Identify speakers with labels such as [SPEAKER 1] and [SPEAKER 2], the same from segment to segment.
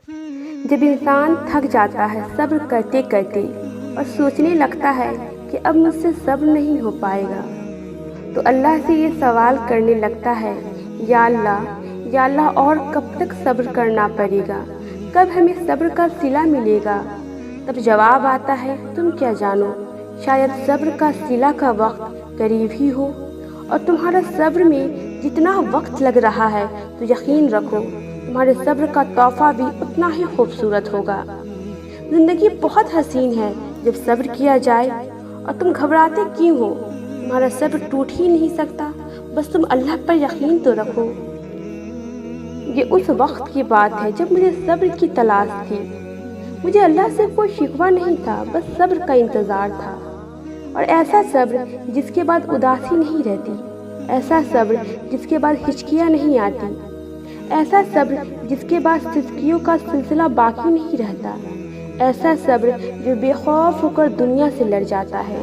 [SPEAKER 1] جب انسان تھک جاتا ہے صبر کرتے کرتے اور سوچنے لگتا ہے کہ اب مجھ سے صبر نہیں ہو پائے گا، تو اللہ سے یہ سوال کرنے لگتا ہے، یا اللہ اور کب تک صبر کرنا پڑے گا؟ کب ہمیں صبر کا صلہ ملے گا؟ تب جواب آتا ہے، تم کیا جانو، شاید صبر کا صلہ کا وقت قریب ہی ہو، اور تمہارا صبر میں جتنا وقت لگ رہا ہے تو یقین رکھو تمہارے صبر کا تحفہ بھی اتنا ہی خوبصورت ہوگا۔ زندگی بہت حسین ہے جب صبر کیا جائے، اور تم گھبراتے کیوں ہو؟ تمہارا صبر ٹوٹ ہی نہیں سکتا، بس تم اللہ پر یقین تو رکھو۔ یہ اس وقت کی بات ہے جب مجھے صبر کی تلاش تھی۔ مجھے اللہ سے کوئی شکوہ نہیں تھا، بس صبر کا انتظار تھا، اور ایسا صبر جس کے بعد اداسی نہیں رہتی، ایسا صبر جس کے بعد ہچکیاں نہیں آتی، ایسا صبر جس کے بعد سسکیوں کا سلسلہ باقی نہیں رہتا، ایسا صبر جو بے خوف ہو کر دنیا سے لڑ جاتا ہے۔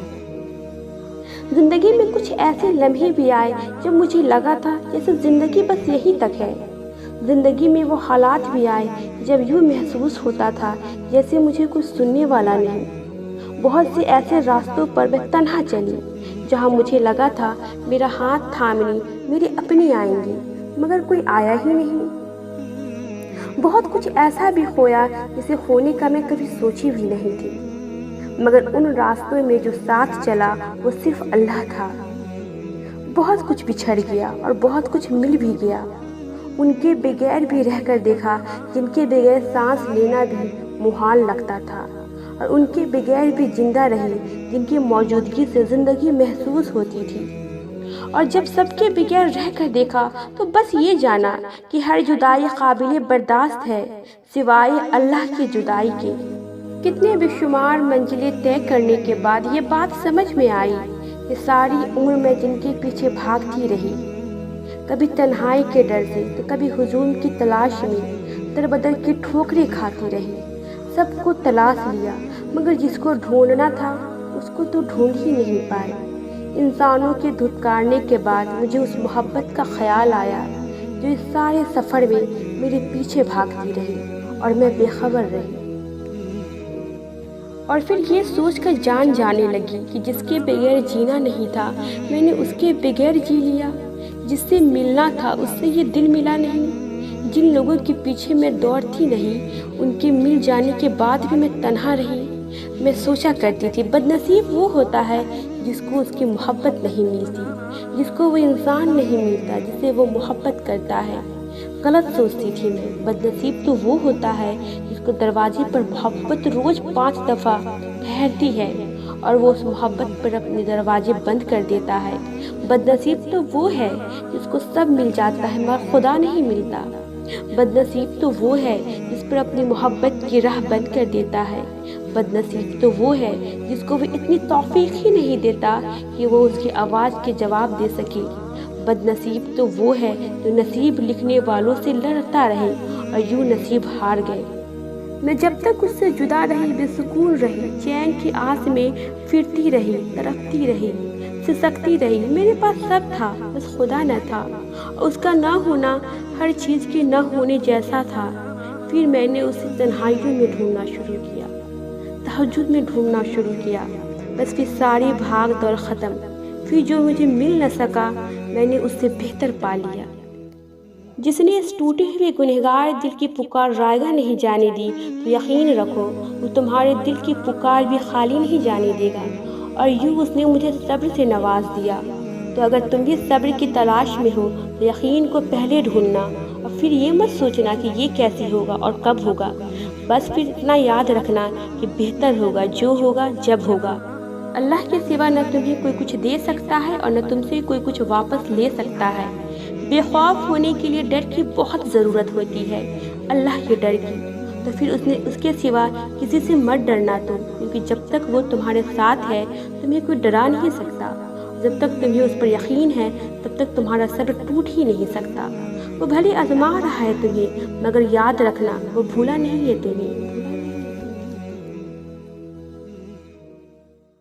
[SPEAKER 1] زندگی میں کچھ ایسے لمحے بھی آئے جب مجھے لگا تھا جیسے زندگی بس یہی تک ہے۔ زندگی میں وہ حالات بھی آئے جب یوں محسوس ہوتا تھا جیسے مجھے کوئی سننے والا نہیں۔ بہت سے ایسے راستوں پر میں تنہا چلی جہاں مجھے لگا تھا میرا ہاتھ تھامنے میرے اپنے آئیں گے، مگر کوئی آیا ہی نہیں۔ بہت کچھ ایسا بھی ہوا جسے ہونے کا میں کبھی سوچی بھی نہیں تھی، مگر ان راستوں میں جو ساتھ چلا وہ صرف اللہ تھا۔ بہت کچھ بچھڑ گیا اور بہت کچھ مل بھی گیا، ان کے بغیر بھی رہ کر دیکھا جن کے بغیر سانس لینا بھی محال لگتا تھا، اور ان کے بغیر بھی زندہ رہی جن کی موجودگی سے زندگی محسوس ہوتی تھی۔ اور جب سب کے بغیر رہ کر دیکھا تو بس یہ جانا کہ ہر جدائی قابل برداشت ہے سوائے اللہ کی جدائی کے۔ کتنے بے شمار منزلیں طے کرنے کے بعد یہ بات سمجھ میں آئی کہ ساری عمر میں جن کے پیچھے بھاگتی رہی، کبھی تنہائی کے ڈر سے تو کبھی ہجوم کی تلاش میں در بدر کی ٹھوکریں کھاتی رہی، سب کو تلاش لیا مگر جس کو ڈھونڈنا تھا اس کو تو ڈھونڈ ہی نہیں پائے۔ انسانوں کے دھتکارنے کے بعد مجھے اس محبت کا خیال آیا جو اس سارے سفر میں میرے پیچھے بھاگتی رہی اور میں بے خبر رہی، اور پھر یہ سوچ کر جان جانے لگی کہ جس کے بغیر جینا نہیں تھا میں نے اس کے بغیر جی لیا، جس سے ملنا تھا اس سے یہ دل ملا نہیں، جن لوگوں کے پیچھے میں دوڑتی نہیں ان کے مل جانے کے بعد بھی میں تنہا رہی۔ میں سوچا کرتی تھی بد نصیب وہ ہوتا ہے جس کو اس کی محبت نہیں ملتی، جس کو وہ انسان نہیں ملتا جسے وہ محبت کرتا ہے۔ غلط سوچتی تھی میں، بد نصیب تو وہ ہوتا ہے جس کو دروازے پر محبت روز 5 دفعہ ٹھہرتی ہے اور وہ اس محبت پر اپنے دروازے بند کر دیتا ہے۔ بد نصیب تو وہ ہے جس کو سب مل جاتا ہے مگر خدا نہیں ملتا۔ بد نصیب تو وہ ہے جس پر اپنی محبت کی راہ بند کر دیتا ہے۔ بد نصیب تو وہ ہے جس کو وہ اتنی توفیق ہی نہیں دیتا کہ وہ اس کی آواز کے جواب دے سکے۔ بد نصیب تو وہ ہے جو نصیب لکھنے والوں سے لڑتا رہے اور یوں نصیب ہار گئے۔ میں جب تک اس سے جدا رہی بے سکون رہی، چین کی آس میں پھرتی رہی، تڑپتی رہی، سسکتی رہی۔ میرے پاس سب تھا بس خدا نہ تھا، اس کا نہ ہونا ہر چیز کے نہ ہونے جیسا تھا۔ پھر میں نے اسے تنہائیوں میں ڈھونڈنا شروع کیا، تہجد میں ڈھونڈنا شروع کیا، بس پھر ساری بھاگ دوڑ ختم۔ پھر جو مجھے مل نہ سکا میں نے اس سے بہتر پا لیا۔ جس نے اس ٹوٹے ہوئے گنہگار دل کی پکار رائگاں نہیں جانے دی تو یقین رکھو وہ تمہارے دل کی پکار بھی خالی نہیں جانے دے گا۔ اور یوں اس نے مجھے صبر سے نواز دیا۔ تو اگر تم بھی صبر کی تلاش میں ہو تو یقین کو پہلے ڈھونڈنا، اور پھر یہ مت سوچنا کہ یہ کیسے ہوگا اور کب ہوگا، بس پھر اتنا یاد رکھنا کہ بہتر ہوگا جو ہوگا جب ہوگا۔ اللہ کے سوا نہ تمہیں کوئی کچھ دے سکتا ہے اور نہ تم سے کوئی کچھ واپس لے سکتا ہے۔ بے خوف ہونے کے لیے ڈر کی بہت ضرورت ہوتی ہے، اللہ کے ڈر کی، تو پھر اس کے سوا کسی سے مت ڈرنا تم، کیونکہ جب تک وہ تمہارے ساتھ ہے تمہیں کوئی ڈرا نہیں سکتا۔ جب تک تمہیں اس پر یقین ہے تب تک تمہارا صبر ٹوٹ ہی نہیں سکتا۔ وہ بھلے آزما رہا ہے تمہیں مگر یاد رکھنا وہ بھولا نہیں ہے تمہیں۔